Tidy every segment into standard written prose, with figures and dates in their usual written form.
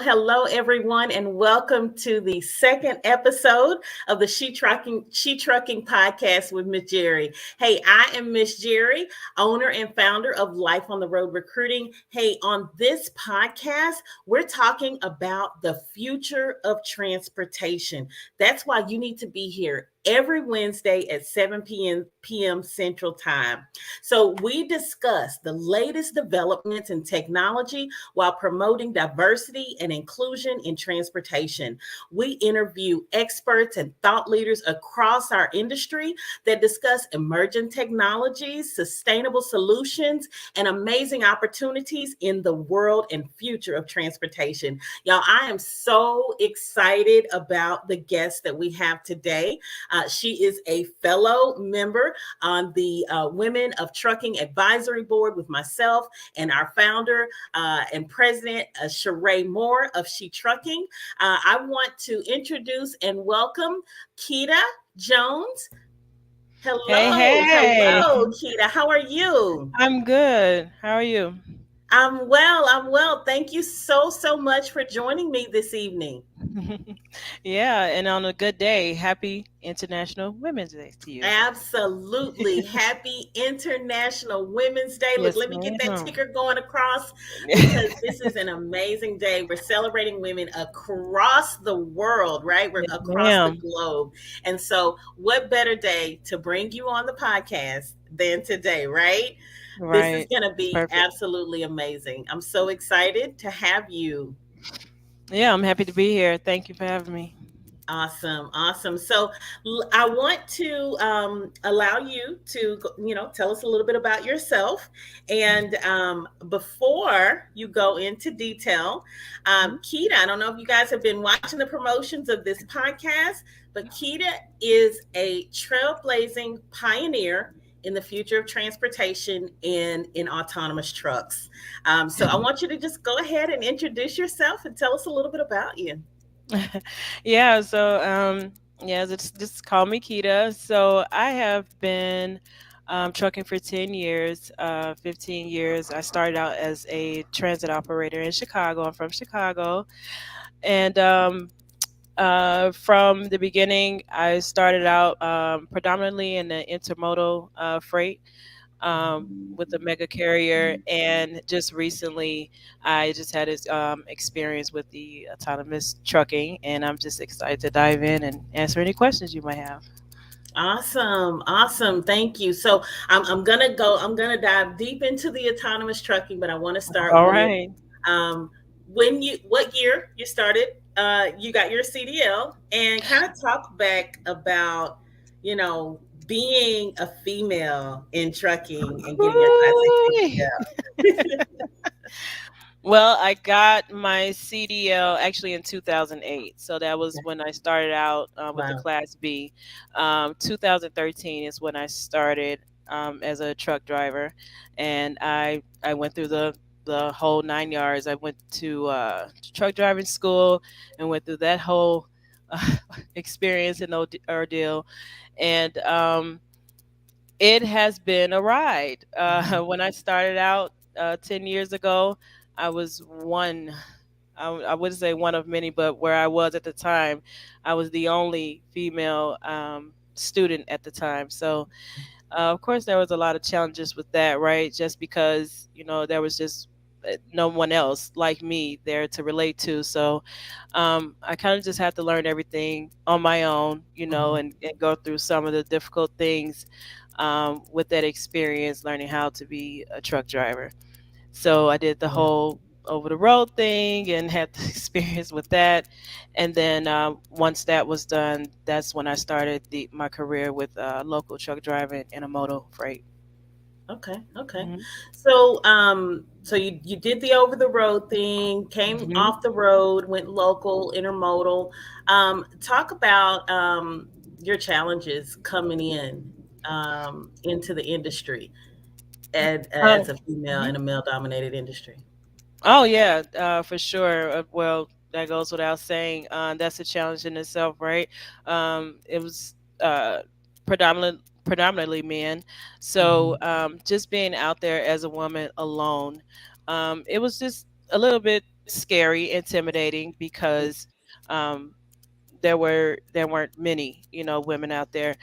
Hello, everyone, and welcome to the second episode of the She Trucking podcast with Miss Jerri. Hey, I am Miss Jerri, owner and founder of Life on the Road Recruiting. Hey, on this podcast, we're talking about the future of transportation. That's why you need to be here every Wednesday at 7 p.m. Central Time. So we discuss the latest developments in technology while promoting diversity and inclusion in transportation. We interview experts and thought leaders across our industry that discuss emerging technologies, sustainable solutions, and amazing opportunities in the world and future of transportation. Y'all, I am so excited about the guest that we have today. She is a fellow member on the Women of Trucking Advisory Board with myself and our founder and president, Sheree Moore of She Trucking. I want to introduce and welcome Kita Jones. Hello, Hey. hello, Kita. How are you? I'm good. How are you? I'm well. Thank you so much for joining me this evening. Yeah, and on a good day, happy International Women's Day to you. Absolutely. Happy International Women's Day. Look, Yes, let me get that ma'am. ticker going across because this is an amazing day. We're celebrating women across the world, right? We're Yes, across the ma'am. globe. And so, what better day to bring you on the podcast than today, right? This is Right. going to It's be perfect. absolutely amazing. I'm so excited to have you. Yeah, I'm happy to be here. Thank you for having me. Awesome. So I want to allow you to, tell us a little bit about yourself. And before you go into detail, Mhm. Keita, I don't know if you guys have been watching the promotions of this podcast, but Keita is a trailblazing pioneer in the future of transportation and in autonomous trucks. So I want you to just go ahead and introduce yourself and tell us a little bit about you. Yeah, so yeah, just call me Kita. So I have been trucking for 10 years, 15 years. I started out as a transit operator in Chicago. I'm from Chicago. And from the beginning, I started out predominantly in the intermodal freight with a mega carrier, and just recently, I just had this experience with the autonomous trucking, and I'm just excited to dive in and answer any questions you might have. Awesome. Thank you. So I'm gonna dive deep into the autonomous trucking, but I want to start All with right. um, what year you started, you got your CDL, and kind of talk back about, you know, being a female in trucking and getting your Class 6 Ooh. CDL. Well, I got my CDL actually in 2008. So that was when I started out with the Wow. Class B. 2013 is when I started as a truck driver. And I went through the whole 9 yards. I went to truck driving school and went through that whole uh, experience and ordeal. And it has been a ride. When I started out 10 years ago, I was one. I wouldn't say one of many, but where I was at the time, I was the only female student at the time. So, of course, there was a lot of challenges with that, right? Just because, there was just no one else like me there to relate to. So, I kind of just had to learn everything on my own, and go through some of the difficult things with that experience, learning how to be a truck driver. So I did the Yeah. whole over the road thing and had the experience with that. And then once that was done, that's when I started my career with local truck driving and a moto freight. Okay. Okay. Hmm. So you did the over the road thing, came Hmm. off the road, went local, intermodal. Talk about your challenges coming in into the industry Oh. as a female in a male dominated industry. Oh yeah, for sure. Well, that goes without saying. That's a challenge in itself, right? It was predominantly men, so Hmm. just being out there as a woman alone, it was just a little bit scary, intimidating because um, there weren't many, women out there.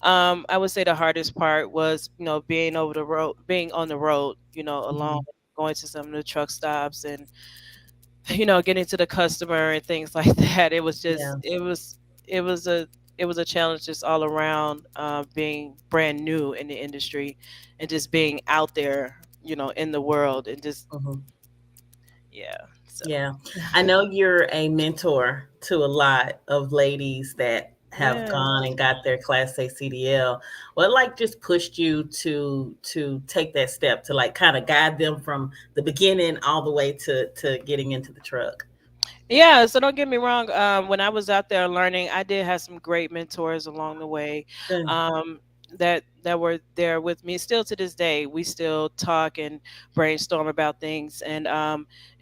I would say the hardest part was, being over the road, being on the road, alone, Hmm. going to some of the truck stops and getting to the customer and things like that. It was Yeah. just it was a it was a challenge just all around, being brand new in the industry and just being out there, in the world and just Hmm. yeah. So Yeah. I know you're a mentor to a lot of ladies that have gone yes. and got their Class A CDL. What like just pushed you to take that step to like kind of guide them from the beginning all the way to getting into the truck? Yeah, so don't get me wrong. When I was out there learning, I did have some great mentors along the way, Good. um, that were there with me. Still to this day, we still talk and brainstorm about things, and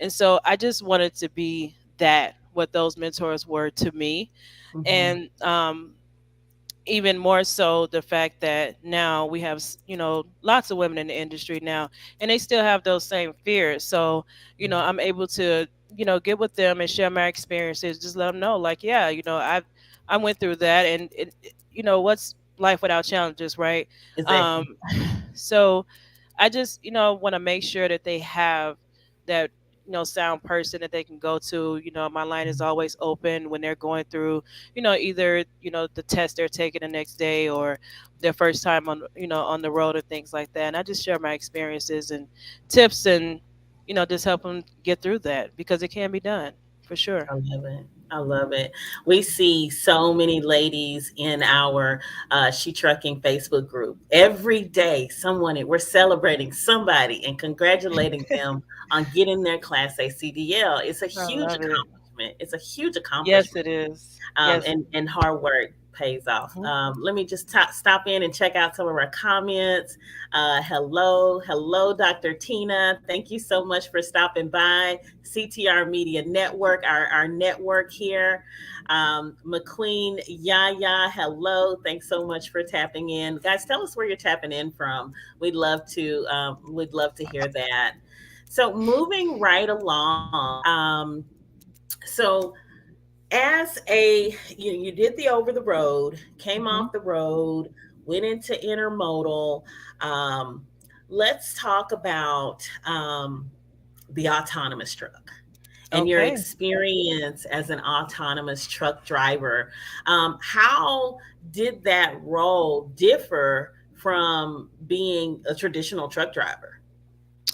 so I just wanted to be that what those mentors were to me, Hmm. and even more so the fact that now we have lots of women in the industry now, and they still have those same fears. So I'm able to get with them and share my experiences, just let them know, like, yeah, I went through that, and what's life without challenges, right? um Exactly. so I just, want to make sure that they have that, sound person that they can go to. My line is always open when they're going through, either, the test they're taking the next day or their first time on, on the road and things like that. And I just share my experiences and tips and, just help them get through that because it can be done for sure. I love it. I love it. We see so many ladies in our She Trucking Facebook group. Every day, we're celebrating somebody and congratulating them on getting their Class A CDL. It's a I huge love it. accomplishment. It's a huge Yes, accomplishment. it is. Yes. And hard work pays off. Mhm. Let me just stop in and check out some of our comments. Hello, Dr. Tina. Thank you so much for stopping by. CTR Media Network, our network here. McQueen Yaya, hello. Thanks so much for tapping in, guys. Tell us where you're tapping in from. We'd love to hear that. So moving right along. So as you did the over the road, came Mhm. off the road, went into intermodal. um, let's talk about the autonomous truck and your Okay. experience as an autonomous truck driver. How did that role differ from being a traditional truck driver?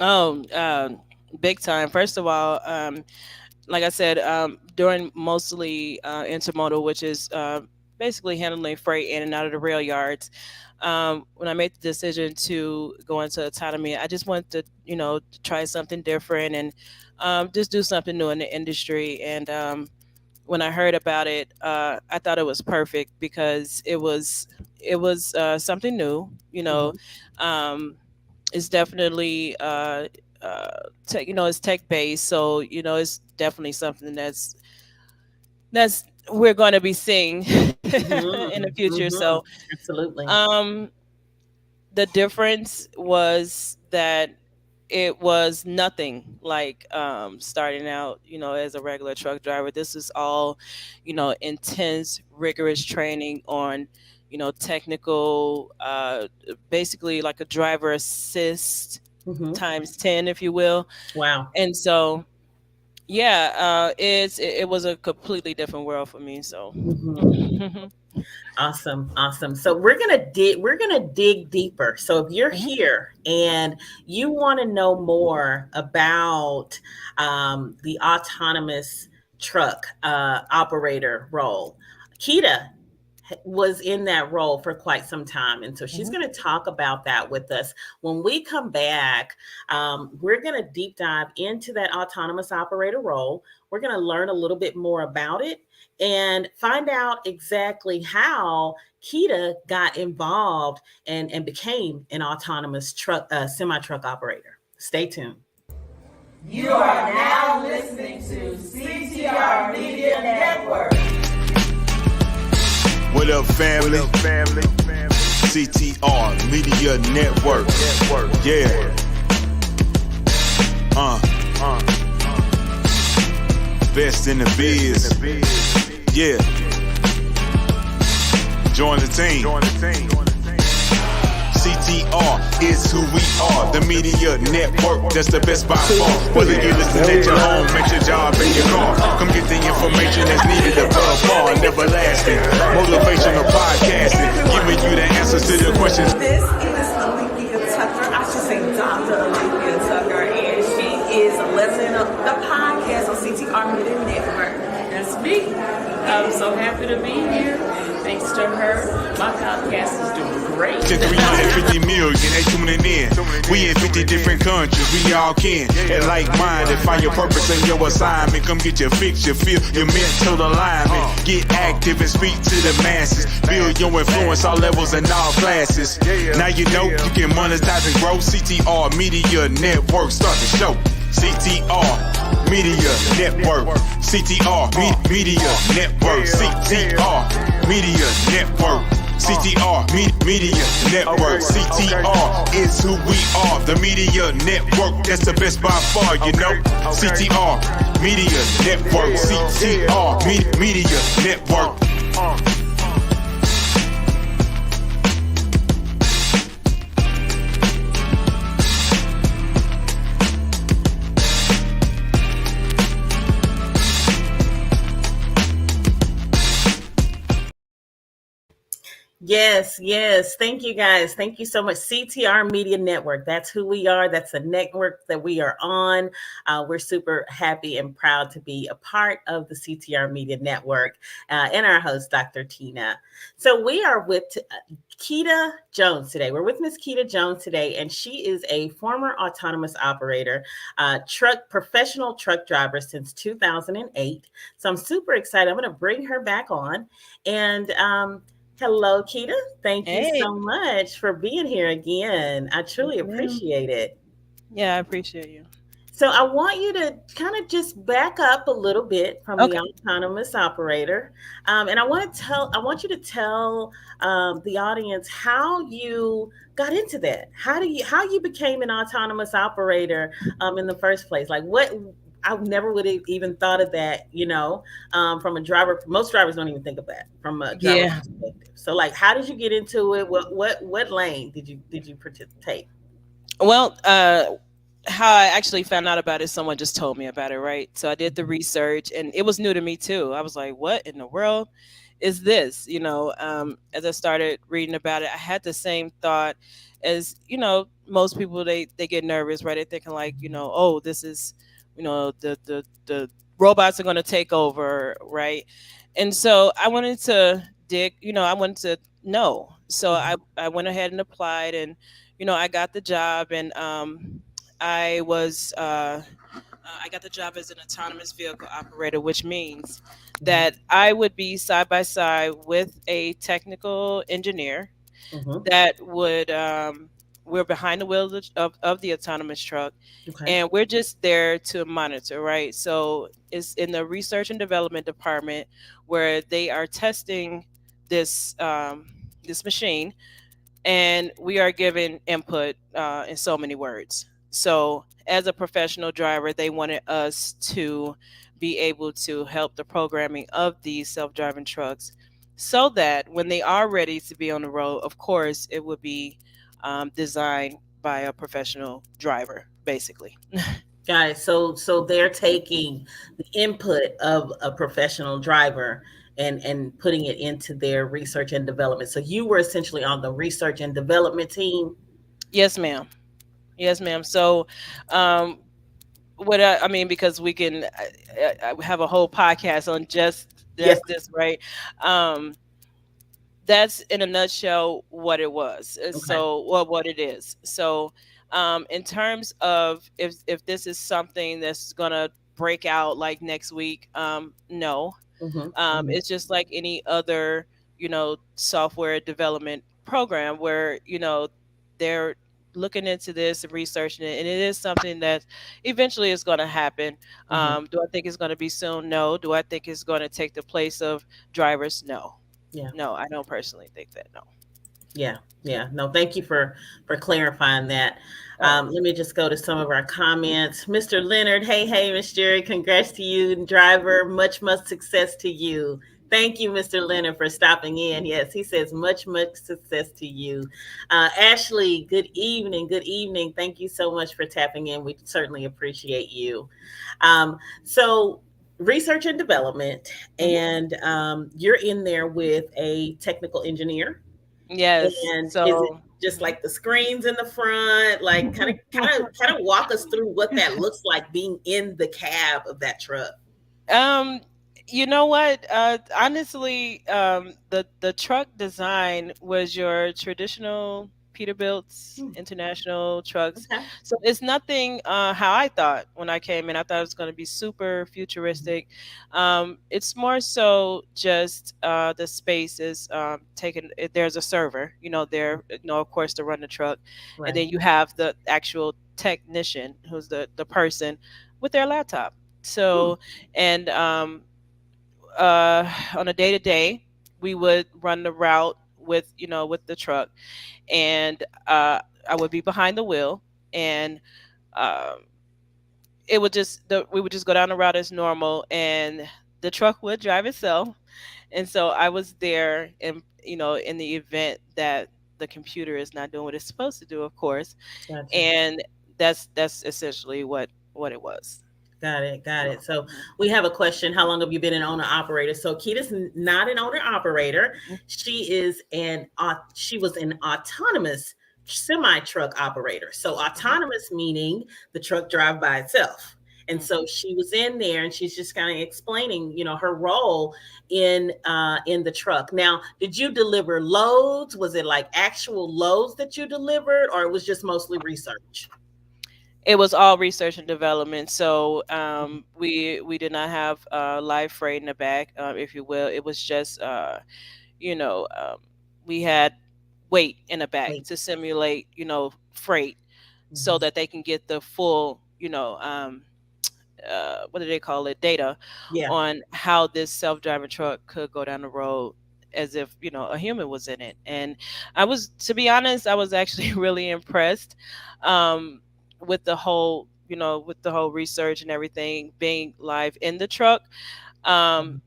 Oh, big time. First of all, like I said, during mostly intermodal, which is basically handling freight in and out of the rail yards. When I made the decision to go into autonomy, I just wanted to, to try something different and just do something new in the industry. And when I heard about it, I thought it was perfect because it was something new. Hmm. Um, it's definitely tech, it's tech based, so it's definitely something that's we're going to be seeing in the Hmm. future. So Hmm. Absolutely. um the difference was that it was nothing like starting out, as a regular truck driver. This is all, intense, rigorous training on, technical, basically like a driver assist Hmm. times 10, if you will. Wow. And so yeah, it was a completely different world for me. So Hmm. Awesome, awesome. So we're gonna dig deeper. So if you're Mhm. here and you want to know more about the autonomous truck operator role, Kita was in that role for quite some time. And so she's Mhm. going to talk about that with us. When we come back, we're going to deep dive into that autonomous operator role. We're going to learn a little bit more about it and find out exactly how Kita got involved and became an autonomous truck, semi truck operator. Stay tuned. You are now listening to CTR Media Network. What up, family? CTR Media Network. Yeah. Best in the biz. Yeah. Join the team. CTR is who we are, the media network, that's the best by far. Whether you listen at your home, at your job, in your car, come get the information that's needed above all and everlasting. Motivational podcasting, giving you the answers to the questions. This is Alethea Tucker. I should say Dr. Alethea Tucker, and she is listening to the podcast on CTR Media Network. That's me. I'm so happy to be here. Thanks to her, my podcast is doing great. To 350 million, they tuning in. We in 50 different countries, we all can. And like minded, find your purpose and your assignment. Come get your fix, your feel, your mental alignment. Get active and speak to the masses. Build your influence, all levels and all classes. Now you know you can monetize and grow. CTR Media Network, start the show. CTR Media Network. CTR Media Network. CTR Media Network. CTR Media Network. CTR is who we are. The media network, that's the best by far, you know. CTR Media Network. CTR Media Network. Yes, yes. Thank you guys. Thank you so much. CTR Media Network. That's who we are. That's the network that we are on. We're super happy and proud to be a part of the CTR Media Network and our host, Dr. Tina. So we are with Kita Jones today. We're with Miss Kita Jones today, and she is a former autonomous operator, professional truck driver since 2008. So I'm super excited. I'm going to bring her back on. And hello, Kita. Thank you Hey. so much for being here again. I truly Yes, ma'am. appreciate it. Yeah, I appreciate you. So I want you to kind of just back up a little bit from the Okay. autonomous operator, and I want you to tell the audience how you got into that. How you became an autonomous operator in the first place? Like what? I never would have even thought of that, from a driver. Most drivers don't even think of that from a driver Yeah. perspective. So, like, how did you get into it? What lane did you participate? Well, how I actually found out about it, someone just told me about it, right? So I did the research and it was new to me too. I was like, what in the world is this? As I started reading about it, I had the same thought as, most people they get nervous, right? They're thinking like, oh, this is, the robots are gonna take over, right? And so I wanted to dig, I wanted to know. So I went ahead and applied and I got the job and I was I got the job as an autonomous vehicle operator, which means that I would be side by side with a technical engineer Mm-hmm. that would we're behind the wheel of the autonomous truck Okay. and we're just there to monitor, right? So it's in the research and development department where they are testing this machine and we are given input in so many words. So, as a professional driver, they wanted us to be able to help the programming of these self driving trucks so that when they are ready to be on the road, of course, it would be designed by a professional driver, basically. Got it. So they're taking the input of a professional driver and putting it into their research and development. So you were essentially on the research and development team. Yes, ma'am. Yes, ma'am. So, I mean, because we can I have a whole podcast on just Yeah. this, right? Um, that's in a nutshell what it was. Okay. So, well, what it is. So, in terms of if this is something that's gonna break out like next week, no. Mm-hmm. Mm-hmm. It's just like any other, software development program where, they're looking into this and researching it, and it is something that eventually is going to happen. Mm-hmm. Do I think it's going to be soon? No. Do I think it's going to take the place of drivers? No. Yeah. No, I don't personally think that. No. Yeah, yeah. No, thank you for clarifying that. Oh. Let me just go to some of our comments. Mr. Leonard, hey, Miss Jerry, congrats to you and driver. Much success to you. Thank you, Mr. Leonard, for stopping in. Yes, he says much success to you. Ashley, good evening. Good evening. Thank you so much for tapping in. We certainly appreciate you. So research and development, Mhm. and you're in there with a technical engineer. Yes. And is it So, just like the screens in the front? Like kind of walk us through what that looks like being in the cab of that truck. Um, you know what? Honestly, the truck design was your traditional Peterbilt's Hmm, international trucks. okay. So it's nothing how I thought when I came in. I thought it was going to be super Mhm. futuristic. It's more so just the space is taken. There's a server, there, of course, to run the truck, and Right. then you have the actual technician, who's the person with their laptop. Hmm, So, and on a day to day, we would run the route with the truck, and I would be behind the wheel, and um, we would just go down the route as normal, and the truck would drive itself. And so I was there, in the event that the computer is not doing what it's supposed to do, of course, gotcha. and that's essentially what it was. Got it. Got it. So Mhm. we have a question. How long have you been an owner operator? So Kita's not an owner operator. She was an autonomous semi truck operator. So Mhm. autonomous meaning the truck drive by itself. And so Mhm. she was in there and she's just kind of explaining, her role in the truck. Now, did you deliver loads? Was it like actual loads that you delivered, or it was just mostly research? It was all research and development. So we did not have live freight in the back, if you will. It was just you know um, we had weight in the back Wait. to simulate freight, so Mhm. that they can get the full what do they call it, data Yeah. on how this self-driving truck could go down the road as if a human was in it. And to be honest, I was actually really impressed um, with the whole research and everything being live in the truck. um,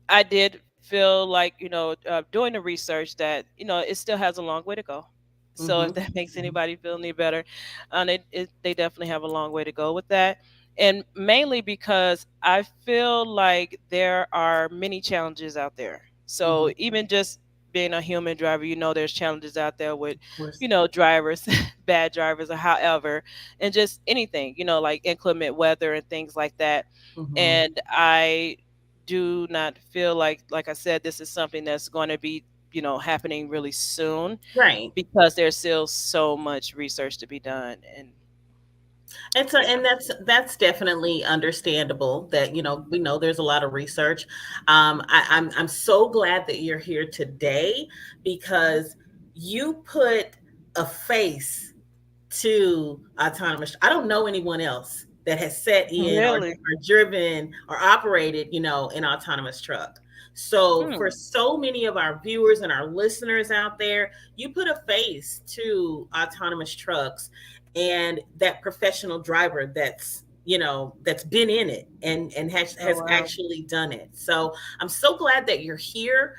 I did feel like, doing the research, that, it still has a long way to go. So if Mm-hmm. that makes anybody feel any better, they definitely have a long way to go with that. And mainly because I feel like there are many challenges out there. Mm-hmm. So even just being a human driver, there's challenges out there with, Of course. drivers, bad drivers, or however, and just anything, like inclement weather and things like that. Mm-hmm. And I do not feel like I said, this is something that's going to be, happening really soon, Right. because there's still so much research to be done. And yeah. And that's definitely understandable that we know there's a lot of research. I'm so glad that you're here today because you put a face to autonomous. I don't know anyone else that has sat in Really? or driven or operated, an autonomous truck. So for Hmm. so many of our viewers and our listeners out there, you put a face to autonomous trucks and that professional driver that's been in it and Oh, has wow. actually done it. So I'm so glad that you're here,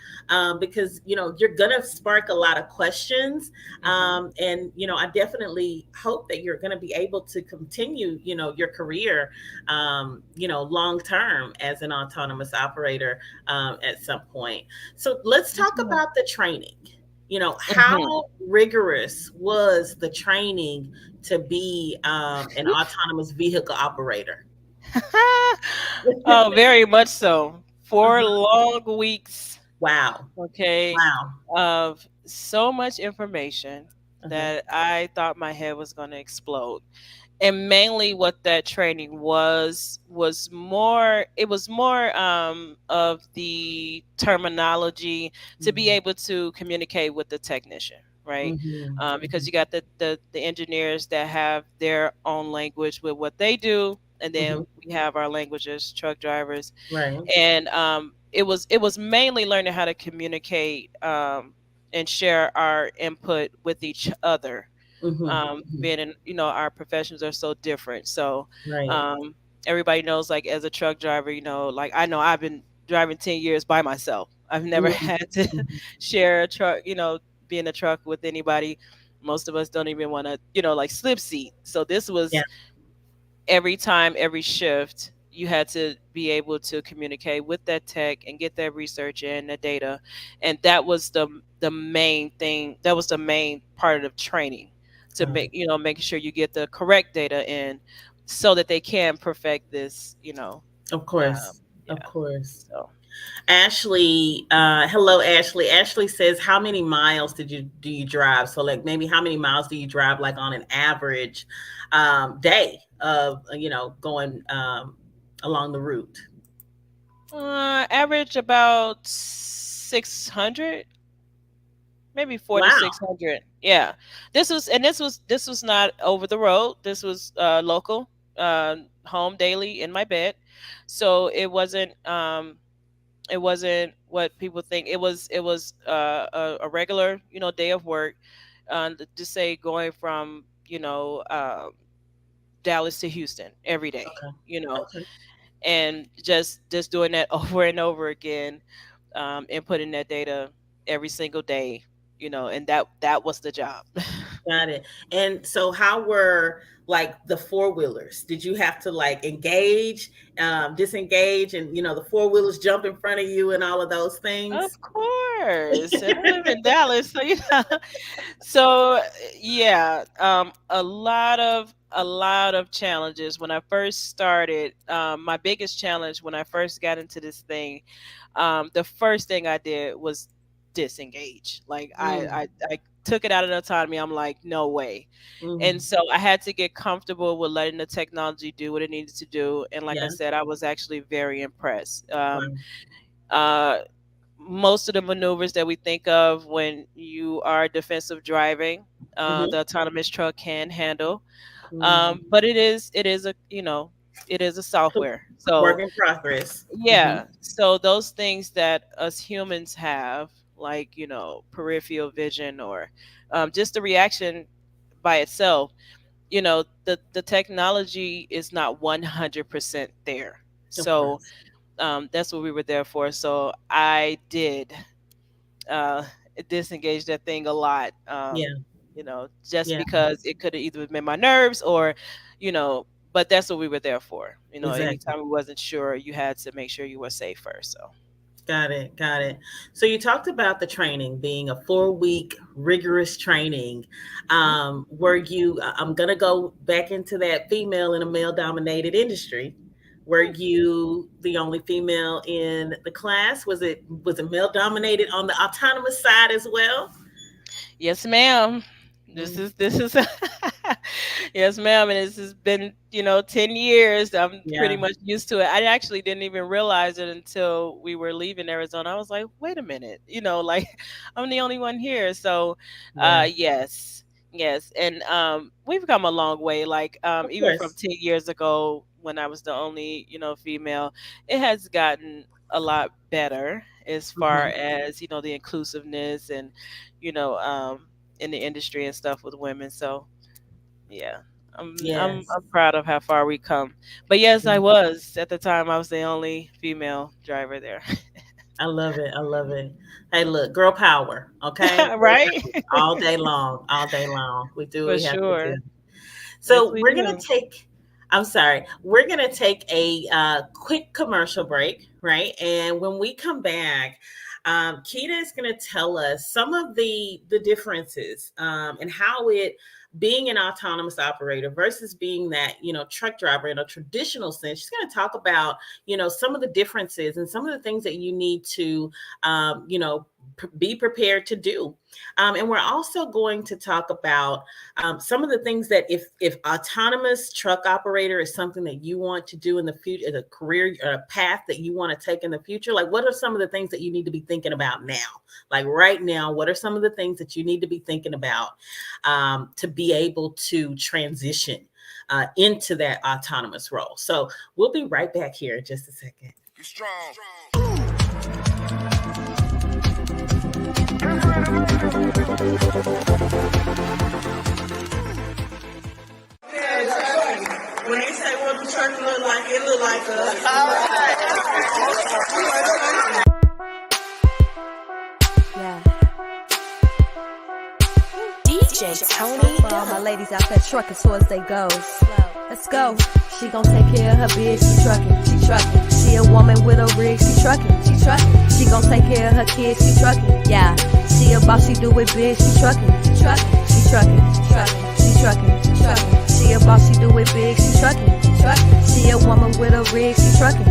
because you're gonna spark a lot of questions, Hmm. and I definitely hope that you're going to be able to continue your career, long term as an autonomous operator, at some point. So let's talk about the training. Hmm. How rigorous was the training to be an autonomous vehicle operator? Oh, very much so. 4 Uh-huh. long weeks. Wow. Okay, Wow. of so much information Uh-huh. that I thought my head was going to explode. And mainly what that training was more, it was more of the terminology to be Mhm. able to communicate with the technician, right? Mhm. Because Mhm. you got the engineers that have their own language with what they do, and Mhm. then we have our languages, truck drivers. Right. And it was mainly learning how to communicate, and share our input with each other, Mhm. Mhm. being in, our professions are so different. So Right. um everybody knows, like, as a truck driver, like, I know I've been driving 10 years by myself. I've never Mhm. had to Mhm. share a truck, be in a truck with anybody. Most of us don't even want to, like, slip seat. So this Yeah. was every time, every shift, you had to be able to communicate with that tech and get that research in the data. And that was the main thing. That was the main part of the training, to Got it. making sure you get the correct data in, so that they can perfect this, Of um, course. Of yeah. course. So Ashley, hello, Ashley. Ashley says, "How many miles do you drive?" So, like, maybe how many miles do you drive, like, on an average day of going along the route? average about 600, maybe four to Wow. 600. Yeah, this was not over the road. This was local, home daily in my bed. So it wasn't what people think. It was a regular, day of work. To say, going from, Dallas to Houston every day. Okay. You know, Okay. and just doing that over and over again, inputting that data every single day, and that was the job. Got it. And so, how were, like, the four wheelers? Did you have to, like, engage, disengage, and the four wheelers jump in front of you and all of those things? Of course, and I live in Dallas, so so yeah, a lot of challenges when I first started. My biggest challenge when I first got into this thing, the first thing I did was disengage. Like, Mm, I took it out of the autonomy. I'm like, no way. And mm, so I had to get comfortable with letting the technology do what it needed to do. And like I yeah. said, I was actually very impressed. Wow. Uh, Most of the maneuvers that we think of when you are defensive driving, Hmm. the autonomous truck can handle. Mm. But it is a software. Work So in progress. Hmm. yeah, so those things that us humans have, like, peripheral vision, or just the reaction by itself, the technology is not 100% there. Of So course. that's what we were there for. So I did uh, disengage that thing a lot, Yeah. just Yeah. because it could have either been my nerves, or, but that's what we were there for. Exactly. Anytime we wasn't sure, you had to make sure you were safe first. So. Got it. Got it. So you talked about the training being a 4-week rigorous training. Mhm. Were you, I'm going to go back into that female in a male dominated industry. Were you the only female in the class? Was it male dominated on the autonomous side as well? Yes, ma'am. This Mm, is this is yes, ma'am, and this has been, 10 years. I'm pretty yeah. much used to it. I actually didn't even realize it until we were leaving Arizona. I was like, wait a minute, like, I'm the only one here. So Yeah. yes. Yes. And we've come a long way. Like, Of even from course. 10 years ago, when I was the only, female, it has gotten a lot better, as far Hmm. as, the inclusiveness, and, in the industry and stuff with women. So yeah, I'm Yes. proud of how far we come. But yes, I was, at the time, I was the only female driver there. I love it. I love it. Hey, look, girl power. Okay. Girl Right. power. All day long. All day long. We do what For we have to do. sure. Yes, So we we're going do. to take, I'm sorry, we're going to take a quick commercial break, right? And when we come back, Keita is going to tell us some of the differences and how it being an autonomous operator versus being that, truck driver in a traditional sense. She's going to talk about, some of the differences and some of the things that you need to, be prepared to do. And we're also going to talk about some of the things that if autonomous truck operator is something that you want to do in the future, the career path that you want to take in the future, like what are some of the things that you need to be thinking about now? Like right now, what are some of the things that you need to be thinking about to be able to transition into that autonomous role? So we'll be right back here in just a second. Be strong. When they say what the church look like, it look like us. All right. Yeah. DJ Tony. For all my ladies out there trucking towards they goals. Let's go. She gon' take care of her bitch, she trucking. She a woman with a rig, she trucking. She gon' take care of her kids, she trucking. Yeah. She a boss, she do it big, she trucking. She She a boss, she do it big, she trucking. She a woman with a rig, she trucking.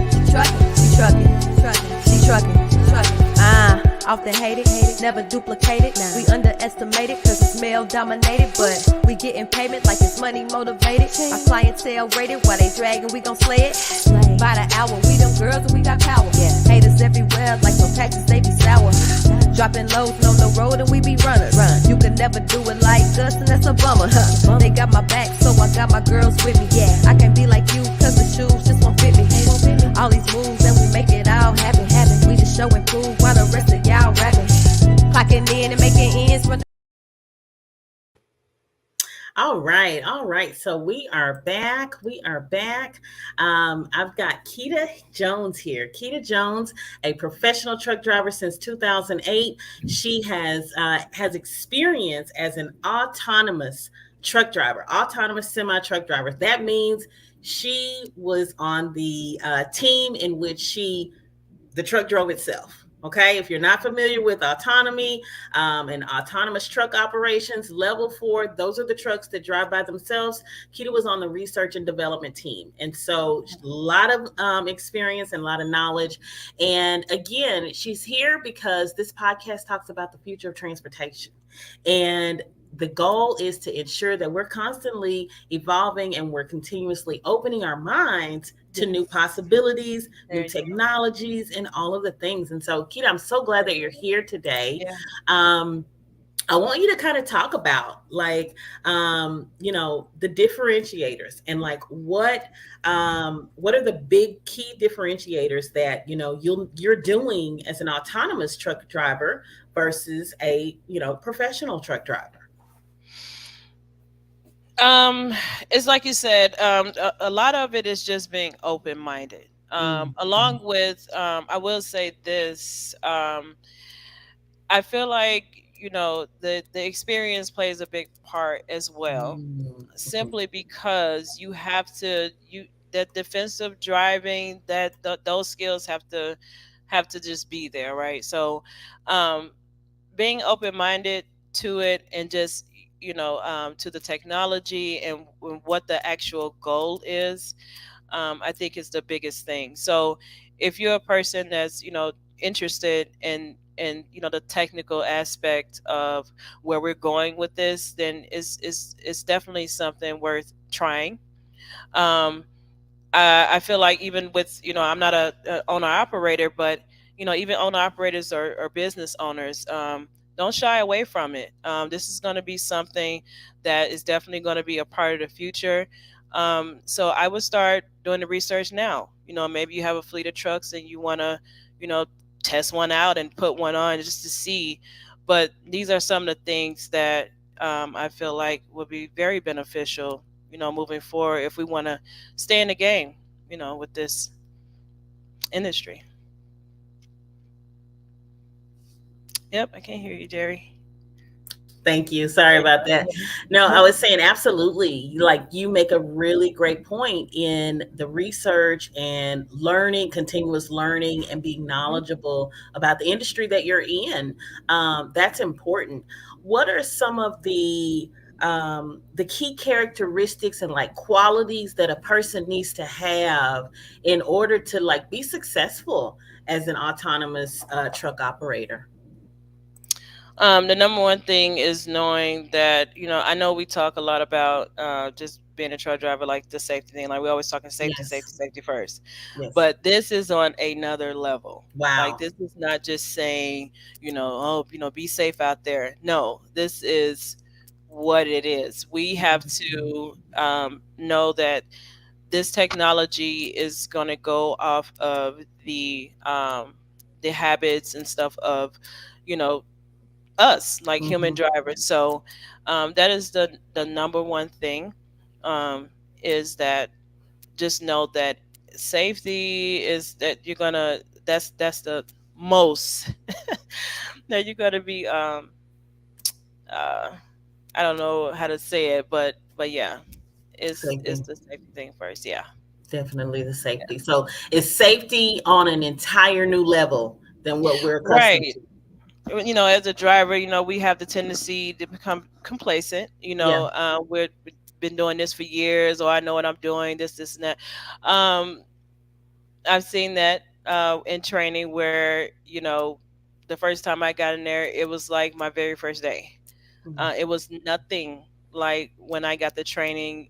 She trucking. Often hated, never duplicated. We underestimated cause it's male dominated, but we getting payment like it's money motivated. Our clientele rated while they dragging, we gon' slay it. By the hour, we them girls and we got power. Haters everywhere like no taxes, they be sour. Dropping lows on the road and we be running. You can never do it like us and that's a bummer. They got my back so I got my girls with me. I can't be like you cause the shoes just won't fit me. All these moves and we make it all happen. We just show and prove while the rest of y'all rapping. Clocking in and making ends for. All right. So we are back. I've got Kita Jones here. Kita Jones, a professional truck driver since 2008. She has experience as an autonomous truck driver, autonomous semi-truck driver. That means she was on the team in which the truck drove itself. Okay, if you're not familiar with autonomy and autonomous truck operations, level 4, those are the trucks that drive by themselves. Kita was on the research and development team. And so a lot of experience and a lot of knowledge. And again, she's here because this podcast talks about the future of transportation. And the goal is to ensure that we're constantly evolving and we're continuously opening our minds to new possibilities, new technologies, and all of the things. And so, Kita, I'm so glad that you're here today. Yeah. I want you to kind of talk about the differentiators and like what are the big key differentiators that, you're doing as an autonomous truck driver versus a, professional truck driver. It's like you said, a lot of it is just being open-minded. Along with, I will say this, I feel like, the experience plays a big part as well, simply because you have to, that defensive driving, those skills have to just be there, right? So, being open-minded to it and just, to the technology and what the actual goal is, I think is the biggest thing. So if you're a person that's, interested in the technical aspect of where we're going with this, then it's definitely something worth trying. I feel like even with, I'm not a owner operator, but, even owner operators or business owners, don't shy away from it. This is going to be something that is definitely going to be a part of the future. So I would start doing the research now. Maybe you have a fleet of trucks and you want to, test one out and put one on just to see. But these are some of the things that I feel like would be very beneficial, moving forward if we want to stay in the game, with this industry. Yep, I can't hear you, Jerri. Thank you. Sorry about that. No, I was saying absolutely. Like you make a really great point in the research and learning, continuous learning, and being knowledgeable about the industry that you're in. That's important. What are some of the the key characteristics and like qualities that a person needs to have in order to like be successful as an autonomous truck operator? The number one thing is knowing that, I know we talk a lot about just being a truck driver, like the safety thing. Like we always talking safety, Yes. safety, safety first. Yes. But this is on another level. Like Wow. this is not just saying, oh, be safe out there. No, this is what it is. We have to know that this technology is going to go off of the habits and stuff of, you know, us, like human Mhm. drivers. So that is the number one thing, is that just know that safety is that you're gonna that's the most that you're gonna be uh I don't know how to say it, but yeah, it's Safety. the safety thing first. Yeah. Definitely the safety. So it's safety on an entire new level than what we're accustomed Right. to. As a driver, we have the tendency to become complacent. Yeah. We've been doing this for years, or I know what I'm doing, this and that. um I've seen that in training where, the first time I got in there, it was like my very first day. Mhm. It was nothing like when I got the training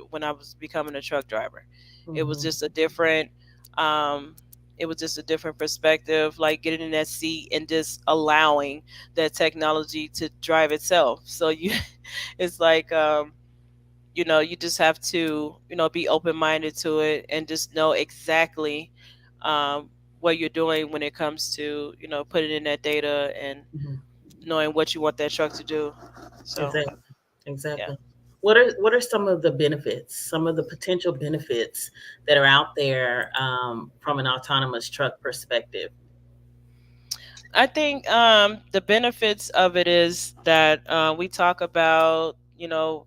when I was becoming a truck driver. It was Mhm. just a different, um, it was just a different perspective, like getting in that seat and just allowing that technology to drive itself. So it's like, you just have to, be open minded to it and just know exactly what you're doing when it comes to, putting in that data and Mhm. knowing what you want that truck to do. So, Exactly. yeah. Exactly. What are some of the benefits, some of the potential benefits that are out there from an autonomous truck perspective? I think the benefits of it is that we talk about,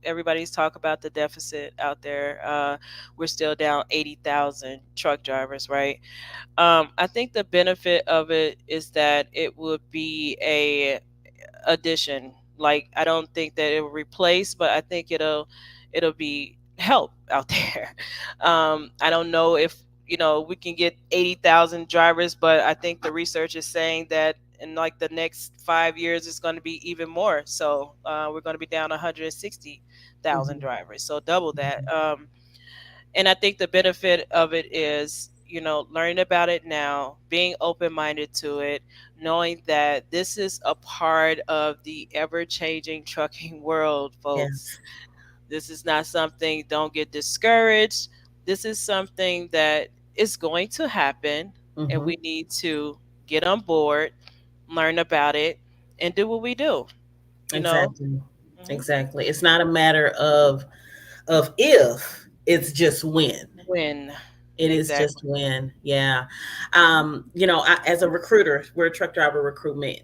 everybody's talk about the deficit out there. We're still down 80,000 truck drivers, right? I think the benefit of it is that it would be a addition. Like I don't think that it will replace, but I think it'll be help out there. I don't know if we can get 80,000 drivers, but I think the research is saying that in like the next 5 years it's going to be even more. So we're going to be down 160,000 Mhm. drivers, so double that. Mhm. And I think the benefit of it is, learning about it now, being open minded to it, knowing that this is a part of the ever changing trucking world, folks. Yes. This is not something, don't get discouraged. This is something that is going to happen, and Mhm. we need to get on board, learn about it, and do what we do, you know? Exactly. hmm Exactly. It's not a matter of if, it's just when. When. It is just Exactly. when, yeah. As a recruiter, we're a truck driver recruitment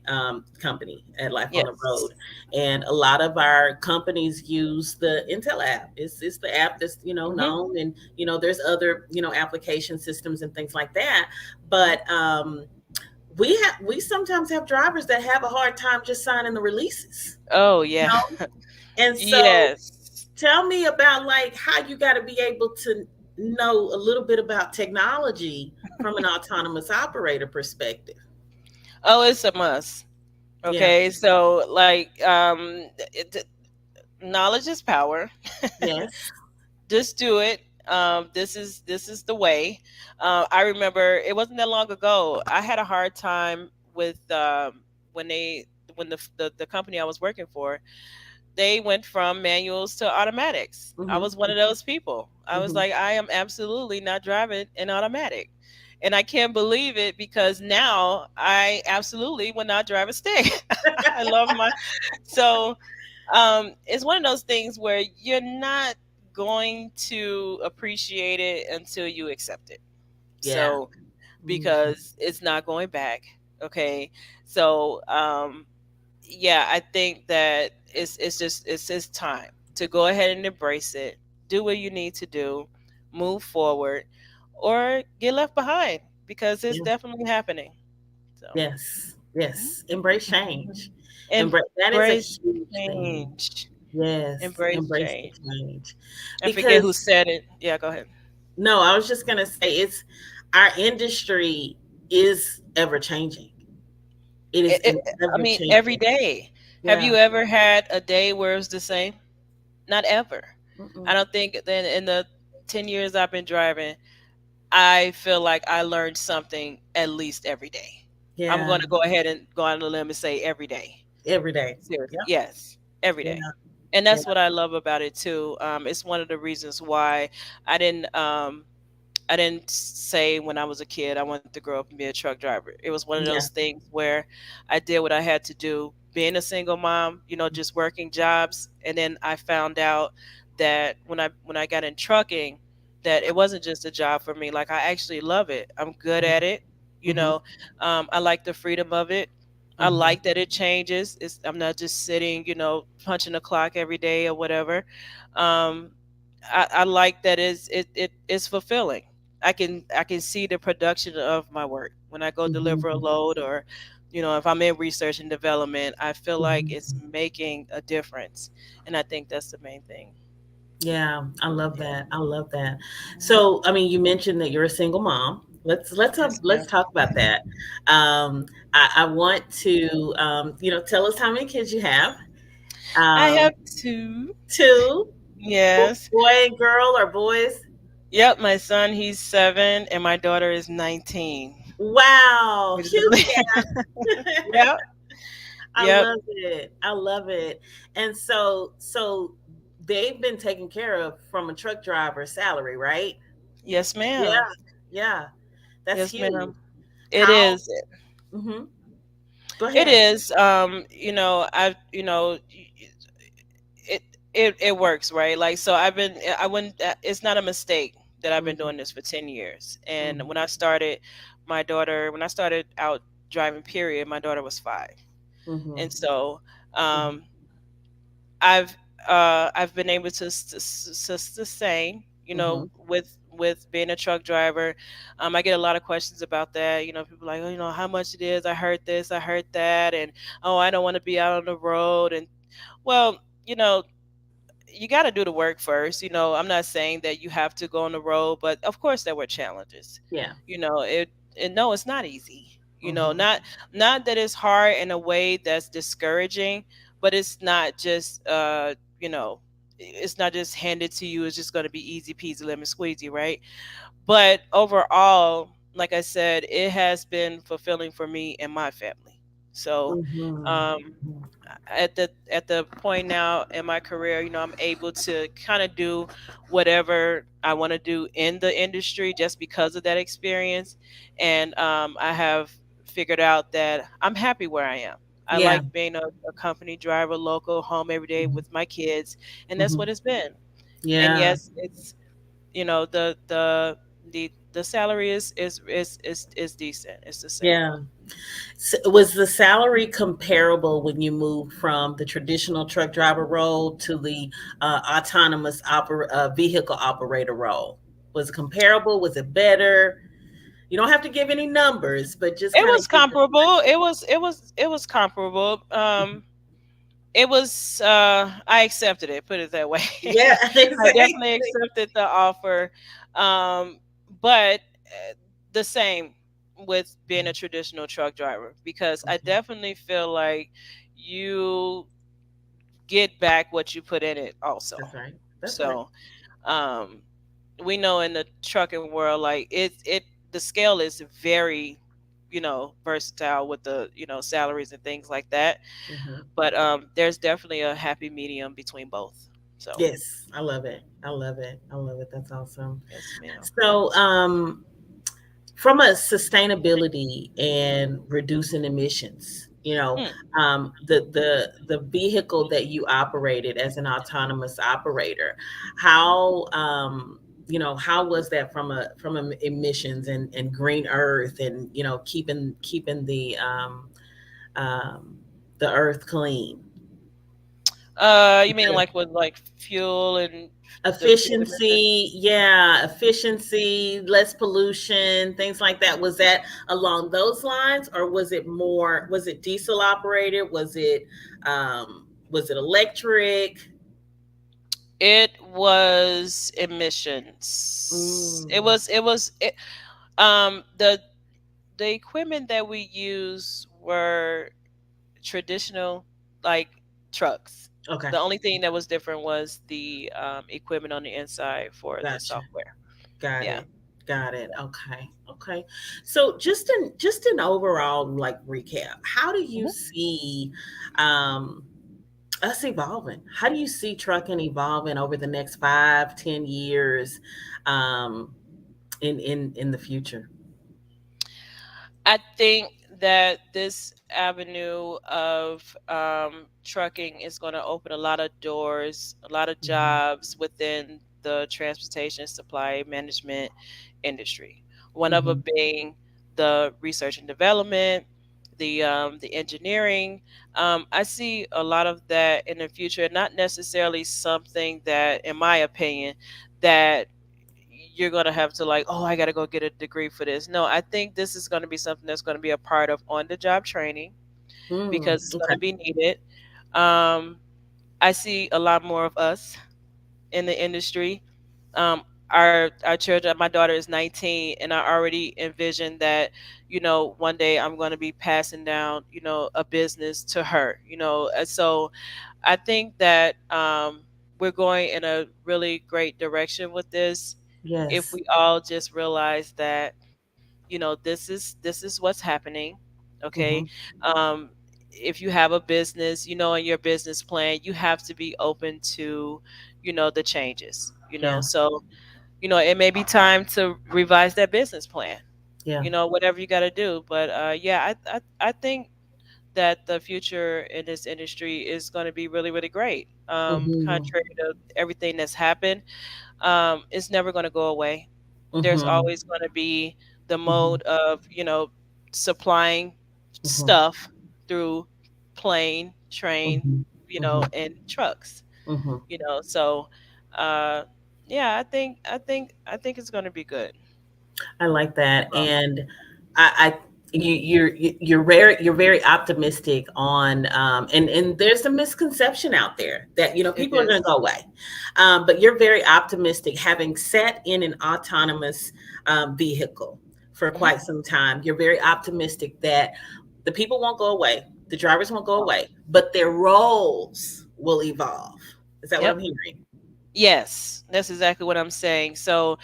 company at Life on the Yes. Road, and a lot of our companies use the Intel app. It's the app that's hmm known, and there's other application systems and things like that. hmm But we sometimes have drivers that have a hard time just signing the releases, Oh, you yeah. know. And so Yes. tell me about like how you got to be able to know a little bit about technology from an autonomous operator perspective. Oh, it's a must. Yeah. Okay, so like, knowledge is power. Yes. Just do it. This is the way. I remember it wasn't that long ago. I had a hard time with when they when the company I was working for, they went from manuals to automatics. I Mm-hmm. was one of those people. I was Mm-hmm. like, I am absolutely not driving an automatic. And I can't believe it because now I absolutely will not drive a stick. I love my so it's one of those things where you're not going to appreciate it until you accept it. Yeah. So Mm-hmm. because it's not going back. Okay. So yeah, I think that it's time to go ahead and embrace it. Do what you need to do, move forward, or get left behind because it's Yeah. definitely happening. So Yes. mhm. Yes. Embrace change. Embrace, that is a Embrace huge thing. change. Yes, Embrace embrace the change. change. I forget who Because said it. Yeah, go ahead. no, I was just gonna say it's our industry is ever changing. It is It, an I ever mean, every changing. day. Have Yeah. you ever had a day where it's the same? Not ever. I Mm-mm. don't think then in the 10 years I've been driving, I feel like I learned something at least every day. I'm Yeah. going to go ahead and go on a limb and say every day. Every day. Seriously. Yep. Yes, every Yeah. day. And Yeah. that's what I love about it too. It's one of the reasons why I didn't I didn't say when I was a kid I wanted to grow up and be a truck driver. It was one of those Yeah. things where I did what I had to do. Being a single mom, just working jobs, and then I found out that when I got in trucking, that it wasn't just a job for me. Like I actually love it. I'm good at it. You Mm-hmm. know, I like the freedom of it. I Mm-hmm. like that it changes. I'm not just sitting, punching the clock every day or whatever. Um, I like that it's fulfilling. I can see the production of my work when I go deliver a Mm-hmm. load, or if I'm in research and development. I feel like it's Mm-hmm. making a difference, and I think that's the main thing. Yeah, I love Yeah. that. I love that. Mhm. So, I mean, you mentioned that you're a single mom. Yes, Let's ma'am. talk about that. I want to tell us how many kids you have. I Um, have two. two, Yes. boy and girl, or boys. Yep. My son, he's 7, and my daughter is 19. Wow, Which is huge gap. yep. I Yep. love it. I love it. And so they've been taken care of from a truck driver salary, right? Yes, Yeah, ma'am. yeah. That's Yes, huge. ma'am. It How? is. Hmm. Go It ahead. is. It it works, right? Like, so I wouldn't, it's not a mistake that I've been Hmm. doing this for 10 years. And Hmm. when I started out driving, period, my daughter was 5. Hmm. And so, um I've I've been able to sustain, Hmm. with being a truck driver. I get a lot of questions about that. People like, oh, how much it is. I heard this, I heard that, and oh, I don't want to be out on the road. And well, you got to do the work first. I'm not saying that you have to go on the road, but of course there were challenges. Yeah. And no, it's not easy. Hmm. Not that it's hard in a way that's discouraging, but it's not just it's not just handed to you. It's just going to be easy peasy lemon squeezy, right? But overall, like I said, it has been fulfilling for me and my family. So, Hmm. um, at the point now in my career, I'm able to kind of do whatever I want to do in the industry just because of that experience. And I have figured out that I'm happy where I am. I Yeah. like being a company driver, local, home every day with my kids, and that's Hmm. what it's been. And Yeah. yes, it's the salary is decent. It's the same. Yeah. Was the salary comparable when you moved from the traditional truck driver role to the autonomous vehicle operator role? Was it comparable? Was it better? You don't have to give any numbers, but just It kind was of give us. comparable. It was comparable. It was I accepted it, put it that way. Yeah, I definitely exactly. accepted the offer. But the same with being a traditional truck driver, because I Mhm. definitely feel like you get back what you put in it also. That's right. That's right. So, um we know in the trucking world, like the scale is very versatile with the salaries and things like that. Hmm. But there's definitely a happy medium between both. So Yes, I love it. I love it. I love it. That's awesome. yes, ma'am. So, from a sustainability and reducing emissions, Hmm. the vehicle that you operated as an autonomous operator, how how was that from emissions and green earth and keeping um, the earth clean? You mean like with like fuel and the fuel emissions? Efficiency, yeah, efficiency, less pollution, things like that. Was that along those lines, or was it diesel operated? Was it electric? It was emissions. Mm, The equipment that we use were traditional, like, trucks. okay, The only thing that was different was the equipment on the inside for the gotcha. software. Got Yeah. it. Got it. Okay. Okay. So just an overall like recap, how do you Mhm. see um us evolving? How do you see trucking evolving over the next 5, 10 years um in the future? I think that this avenue of trucking is going to open a lot of doors, a lot of Mhm. jobs within the transportation supply management industry. One of them Mhm. being the research and development, the engineering. I see a lot of that in the future. Not necessarily something that, in my opinion, that you're going to have to, like, oh, I got to go get a degree for this. No, I think this is going to be something that's going to be a part of on the job training, because it's going Okay. to be needed. um, I see a lot more of us in the industry. Our children, my daughter is 19, and I already envision that, one day I'm going to be passing down, a business to her. And so I think that we're going in a really great direction with this, if Yes. we all just realize that, this is what's happening. Okay. Mhm. um, if you have a business, in your business plan, you have to be open to, the changes. Yeah. So, it may be time to revise that business plan, Yeah. whatever you got to do. But yeah, I think that the future in this industry is going to be really, really great. Mhm. Contrary to everything that's happened, it's never going to go away. There's Mhm. always going to be the Mhm. mode of, supplying Mhm. stuff through plane, train, Mhm. Mhm. and trucks. Mhm. So uh, yeah, I think it's going to be good. I like that, and I you're very optimistic on, and there's a misconception out there that It people are going to is. go away, but you're very optimistic, having sat in an autonomous vehicle for Hmm. quite some time. You're very optimistic that the people won't go away, the drivers won't go away, but their roles will evolve. Is that what I'm Yep. hearing? Yes, that's exactly what I'm saying. So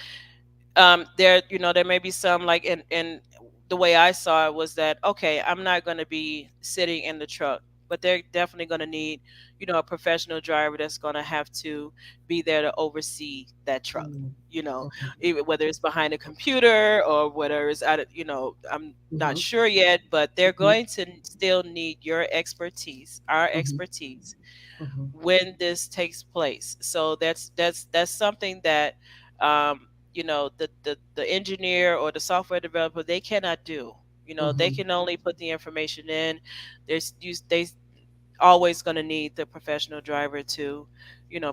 there may be some, like, in the way I saw it was that, okay, I'm not going to be sitting in the truck, but they're definitely going to need, a professional driver that's going to have to be there to oversee that truck. Mm, you know okay. Even whether it's behind a computer or whether it's out of, I'm not Mhm, sure yet, but they're mhm, going to still need your expertise, our mhm, expertise, mhm, when this takes place. So that's something that, the engineer or the software developer, they cannot do. They mhm, can only put the information in. They always going to need the professional driver to,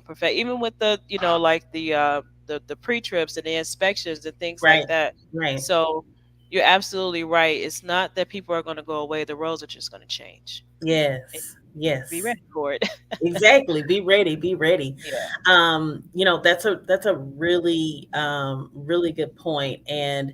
perfect, even with the, like the pre-trips and the inspections and things like right, that. right. So you're absolutely right. It's not that people are going to go away. The roles are just going to change. And Yes, be yes. ready for it. Exactly. Be ready. Be ready. Yeah. That's a really good point. And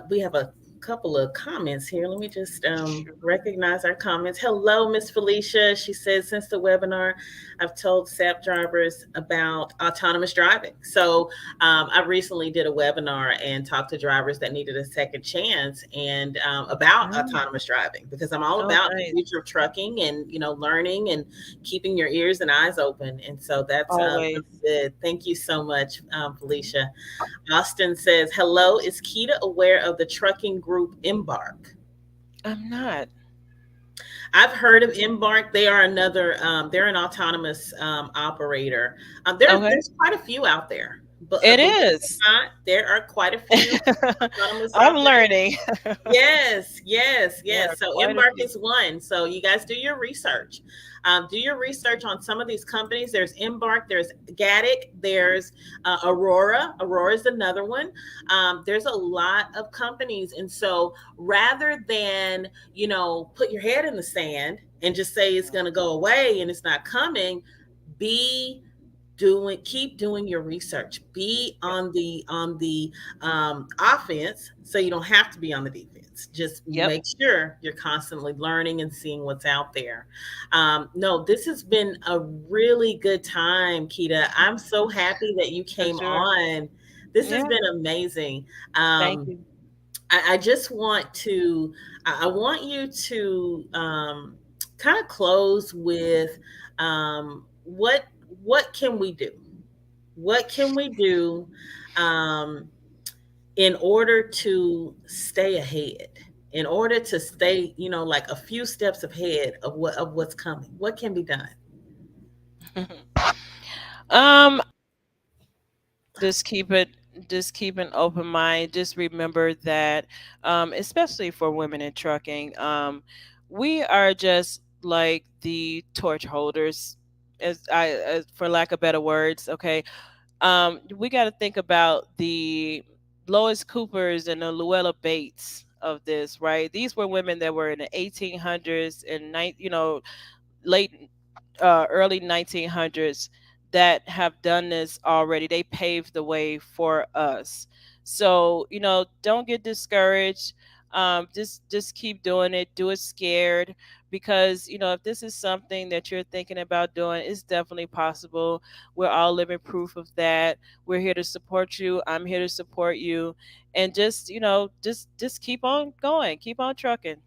we have a couple of comments here. Let me just Sure. recognize our comments. Hello, Miss Felicia. She says, since the webinar, I've told SAP drivers about autonomous driving. So I recently did a webinar and talked to drivers that needed a second chance, and about Mm. autonomous driving, because I'm all Oh, about the nice. future of trucking and learning and keeping your ears and eyes open. And so that's Always. really good. Thank you so much, Felicia. Austin says, hello, is Keita aware of the trucking group Embark? I'm not. I've heard of Embark. They are they're an autonomous operator. Okay. There's quite a few out there, but It believe it is. or not, there are quite a few autonomous I'm operators. learning. Yes, yes, Yeah, yes. So quite a Embark few. is one. So you guys do your research. Do your research on some of these companies. There's Embark, there's Gatic, there's Aurora. Aurora is another one. There's a lot of companies. And so rather than, put your head in the sand and just say it's going to go away and it's not coming, be keep doing your research. Be on the offense, so you don't have to be on the defense. Just Yep. make sure you're constantly learning and seeing what's out there. No, this has been a really good time, Kita. I'm so happy that you For came sure. on. This has Yeah. been amazing. Thank um, you. I just want to, I want you to kind of close with what can we do? What can we do um, in order to stay ahead? In order to stay, like a few steps ahead of what's coming. What can be done? um, just keep it just keep an open mind. Just remember that, especially for women in trucking, we are just like the torch holders, as for lack of better words. Okay, we got to think about the Lois Coopers and the Luella Bates of this, right? These were women that were in the 1800s and late early 1900s that have done this already. They paved the way for us. So, don't get discouraged. Just keep doing it. Do it scared, because if this is something that you're thinking about doing, it's definitely possible. We're all living proof of that. We're here to support you. I'm here to support you, and just keep on going. Keep on trucking.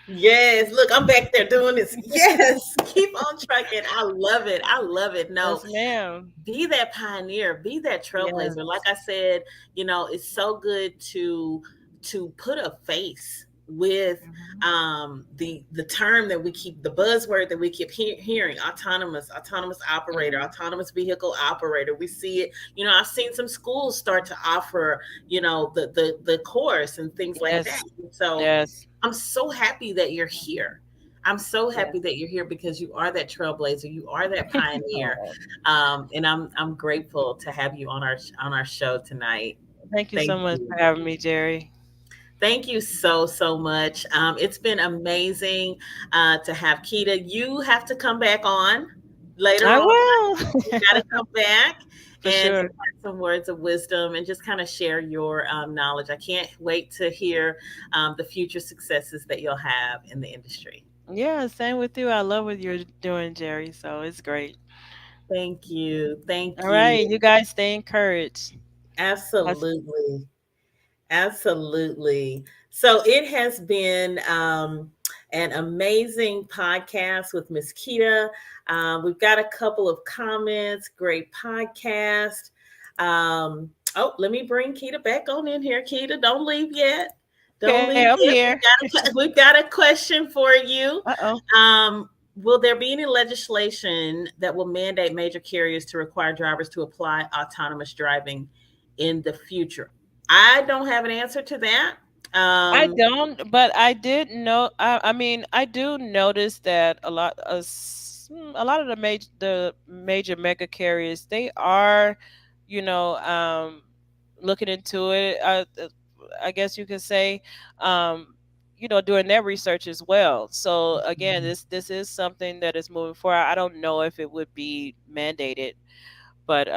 Yes, look, I'm back there doing this. Yes, keep on trucking. I love it. I love it. No, Yes, ma'am. be that pioneer, be that trailblazer. Like Yes. I said, it's so good to put a face with Mhm. the term that we keep, the buzzword that we keep hearing, autonomous operator, Mhm. autonomous vehicle operator. We see it. I've seen some schools start to offer the course and things like that. Yes. So Yes. I'm so happy that you're here. I'm so Yes. happy that you're here because you are that trailblazer. You are that pioneer, Oh, and I'm grateful to have you on our show tonight. thank you so Thank much you. for having me, Jerry. Thank you so much. It's been amazing to have Kita. You have to come back on later I on. will. You got to come back For and sure. impart some words of wisdom and just kind of share your knowledge. I can't wait to hear the future successes that you'll have in the industry. Yeah, same with you. I love what you're doing, Jerry. So it's great. Thank you. Thank All right, you. you guys stay encouraged. That's Absolutely. Absolutely. So it has been an amazing podcast with Miss Kita. We've got a couple of comments. Great podcast. Let me bring Kita back on in here. Kita, don't leave yet. Don't okay. leave I'm yet. here. We've got a question for you. Uh-oh. Will there be any legislation that will mandate major carriers to require drivers to apply autonomous driving in the future? I don't have an answer to that. I Um, don't, but I did know. I mean, I do notice that a lot of the major mega carriers, they are, you know, looking into it. I guess you could say, um, doing their research as well. So again, this is something that is moving forward. I don't know if it would be mandated, but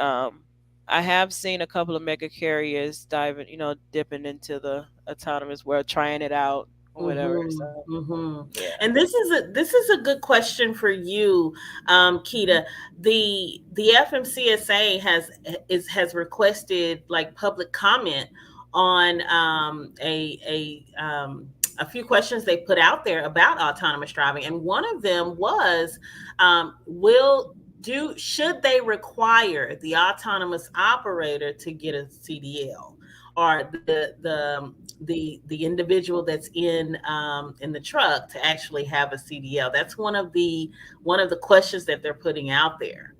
I have seen a couple of mega carriers diving, dipping into the autonomous world, trying it out or whatever. mhm, So mhm. yeah. And this is a good question for you, Kita. The FMCSA has requested like public comment on a few questions they put out there about autonomous driving, and one of them was, will do should they require the autonomous operator to get a CDL, or the individual that's in the truck to actually have a CDL? That's one of the questions that they're putting out there.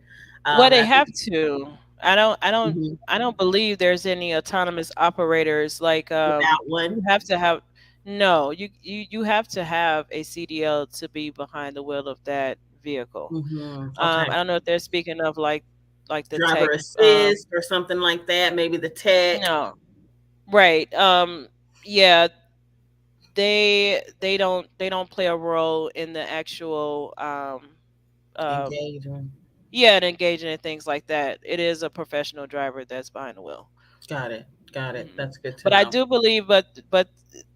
Well, And they I think have to. I don't. I don't. mhm, I don't believe there's any autonomous operators like without you one. have to have. No, you have to have a CDL to be behind the wheel of that vehicle. Okay, I don't know if they're speaking of like the driver tech. assist or something like that. Maybe the tech No, right. Yeah, they don't play a role in the actual uh engagement. Yeah, and engaging in things like that. It is a professional driver that's behind the wheel. Got it. Got it. Mhm. That's good to But I know. do believe, but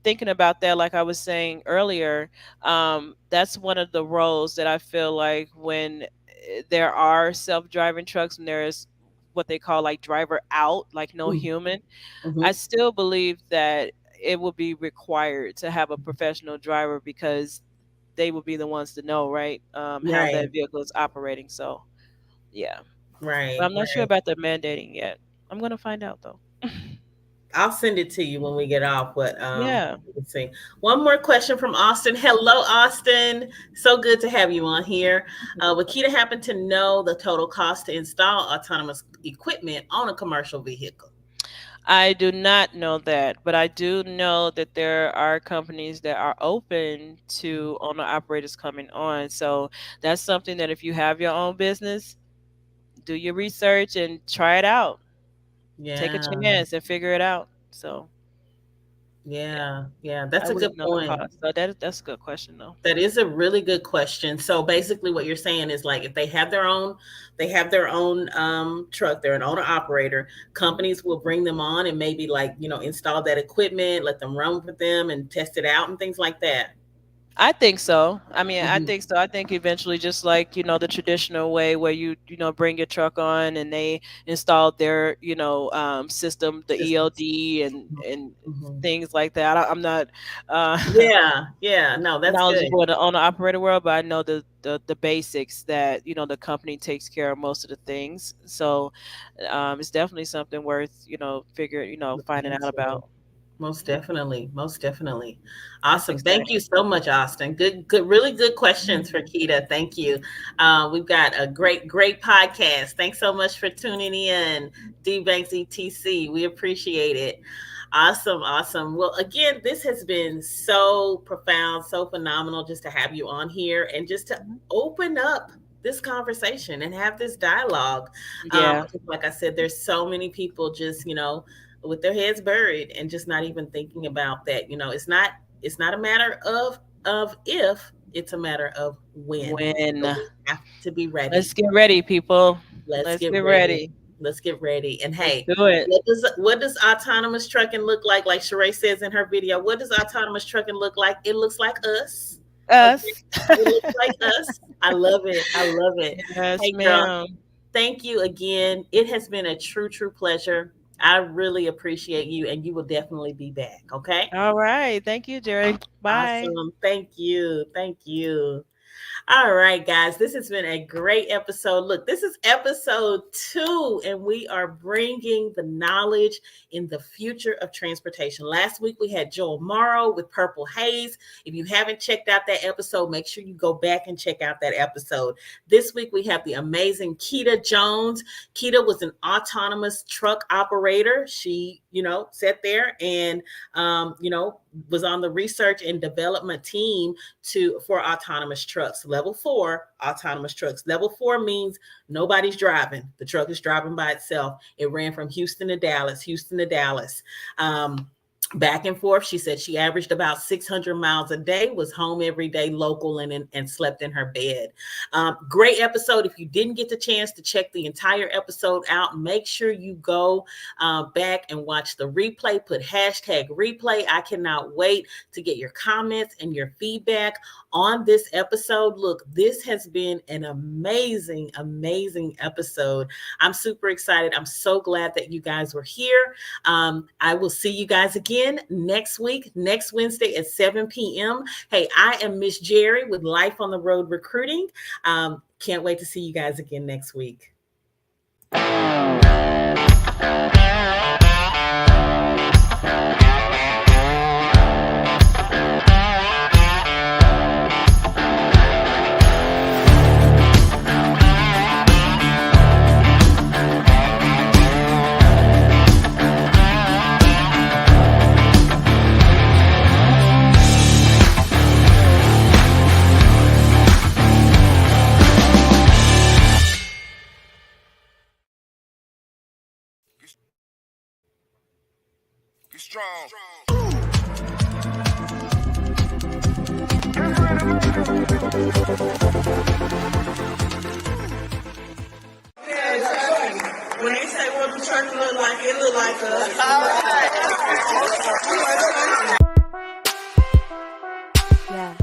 thinking about that, like I was saying earlier, that's one of the roles that I feel like when there are self-driving trucks and there's what they call like driver out, like no human, I Mm-hmm. still believe that it will be required to have a professional driver because they will be the ones to know, right, how Right. that vehicle is operating. So, yeah. But Right. I'm not sure Right. about the mandating yet. I'm gonna find out though. I'll send it to you when we get off. But Yeah. let's see. One more question from Austin. Hello, Austin. So good to have you on here. Would Keita happen to know the total cost to install autonomous equipment on a commercial vehicle? I do not know that, but I do know that there are companies that are open to owner operators coming on. So that's something that if you have your own business, do your research and try it out. Take a Yeah. chance and figure it out. So yeah, Yeah. Yeah. I That's a good wouldn't know the point. cost. So that's a good question though. That is a really good question. So basically what you're saying is like if they have their own truck, they're an owner operator, Mhm. companies will bring them on and maybe like, install that equipment, let them run with them and test it out and things like that. I think so. I mean, I Mhm. think so. I think eventually, just like the traditional way where you bring your truck on and they install their system, the Systems. ELD and Mhm. things like that. I'm not uh, Yeah, yeah, no, that's good. knowledgeable in the operator world, but I know the basics that the company takes care of most of the things. So it's definitely something worth Looking finding out into. about. Most definitely, most definitely. That's Awesome. Thank you exciting. so much, Austin. Good, really good questions for Keita. Thank you. We've got a great podcast. Thanks so much for tuning in, D Banks ETC. We appreciate it. Awesome, awesome. Well, again, this has been so profound, so phenomenal just to have you on here and just to open up this conversation and have this dialogue. Yeah. Like I said, there's so many people just, with their heads buried and just not even thinking about that. It's not a matter of if, it's a matter of when. When So we have to be ready. let's get ready, people. Let's Let's get get ready. ready. Let's get ready. And Let's hey, do it. what does autonomous trucking look like? Like Sheree says in her video, what does autonomous trucking look like? It looks like us. Okay. Us. It looks like us. I love it. I love it. Yes, Hey girl, ma'am. thank you again. It has been a true pleasure. I really appreciate you, and you will definitely be back. Okay. All right. Thank you, Jerry. Bye. Awesome. Thank you. Thank you. All right, guys, this has been a great episode. Look, this is episode 2, and we are bringing the knowledge in the future of transportation. Last week, we had Joel Morrow with Purple Haze. If you haven't checked out that episode, make sure you go back and check out that episode. This week, we have the amazing Keita Jones. Keita was an autonomous truck operator. She, sat there and, was on the research and development team for autonomous trucks. Level 4, autonomous trucks. Level 4 means nobody's driving. The truck is driving by itself. It ran from Houston to Dallas, back and forth. She said she averaged about 600 miles a day, was home every day, local, and slept in her bed. Great episode. If you didn't get the chance to check the entire episode out, make sure you go back and watch the replay. Put hashtag replay. I cannot wait to get your comments and your feedback on this episode. Look, this has been an amazing episode. I'm super excited. I'm so glad that you guys were here. I will see you guys again next week, next Wednesday at 7 p.m. Hey, I am Miss Jerri with Life on the Road Recruiting. Can't wait to see you guys again next week. Strong. first looked like it looked like us. Yeah.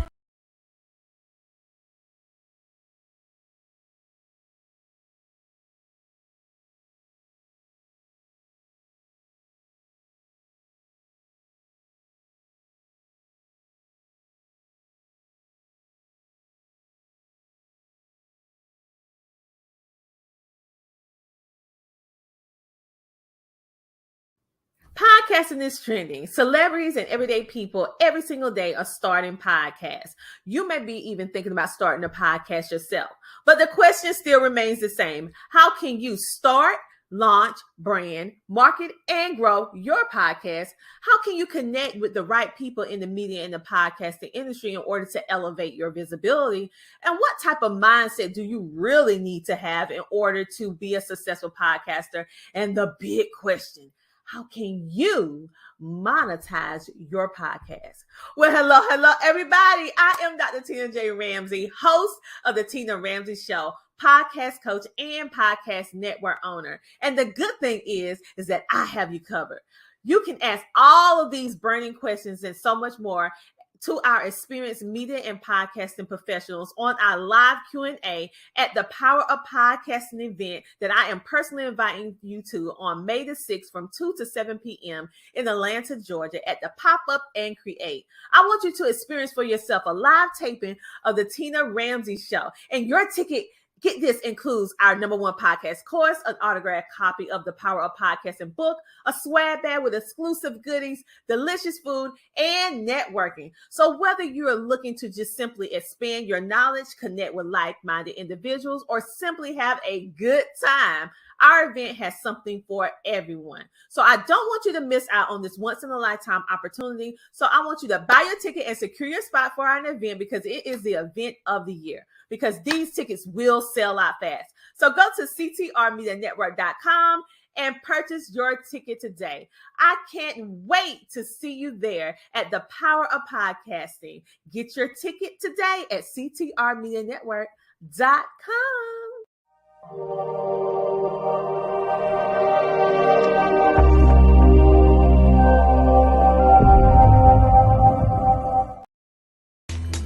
Podcasting is trending. Celebrities and everyday people every single day are starting podcasts. You may be even thinking about starting a podcast yourself. But the question still remains the same. How can you start, launch, brand, market, and grow your podcast? How can you connect with the right people in the media and the podcasting industry in order to elevate your visibility? And what type of mindset do you really need to have in order to be a successful podcaster? And the big question, how can you monetize your podcast? Well, hello, everybody. I am Dr. Tina J. Ramsey, host of the Tina Ramsey Show, podcast coach and podcast network owner. And the good thing is that I have you covered. You can ask all of these burning questions and so much more to our experienced media and podcasting professionals on our live Q&A at the Power of Podcasting event that I am personally inviting you to on May the 6th from 2 to 7 p.m. in Atlanta, Georgia at the Pop-Up and Create. I want you to experience for yourself a live taping of the Tina Ramsey Show, and your ticket, get this, includes our #1 podcast course, an autographed copy of the Power of Podcasting book, a swag bag with exclusive goodies, delicious food, and networking. So whether you're looking to just simply expand your knowledge, connect with like-minded individuals, or simply have a good time, our event has something for everyone. So I don't want you to miss out on this once-in-a-lifetime opportunity. So I want you to buy your ticket and secure your spot for our event, because it is the event of the year, because these tickets will sell out fast. So go to ctrmedianetwork.com and purchase your ticket today. I can't wait to see you there at the Power of Podcasting. Get your ticket today at ctrmedianetwork.com.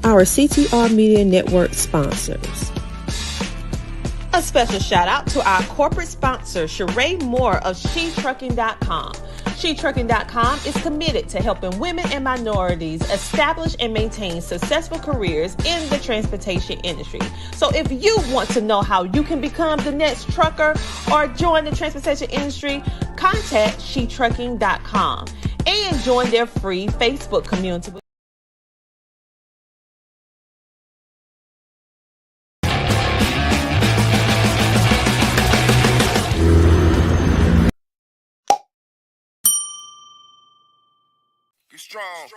Our CTR Media Network sponsors. A special shout out to our corporate sponsor, Sheree Moore of SheTrucking.com. SheTrucking.com is committed to helping women and minorities establish and maintain successful careers in the transportation industry. So if you want to know how you can become the next trucker or join the transportation industry, contact SheTrucking.com and join their free Facebook community. Get strong.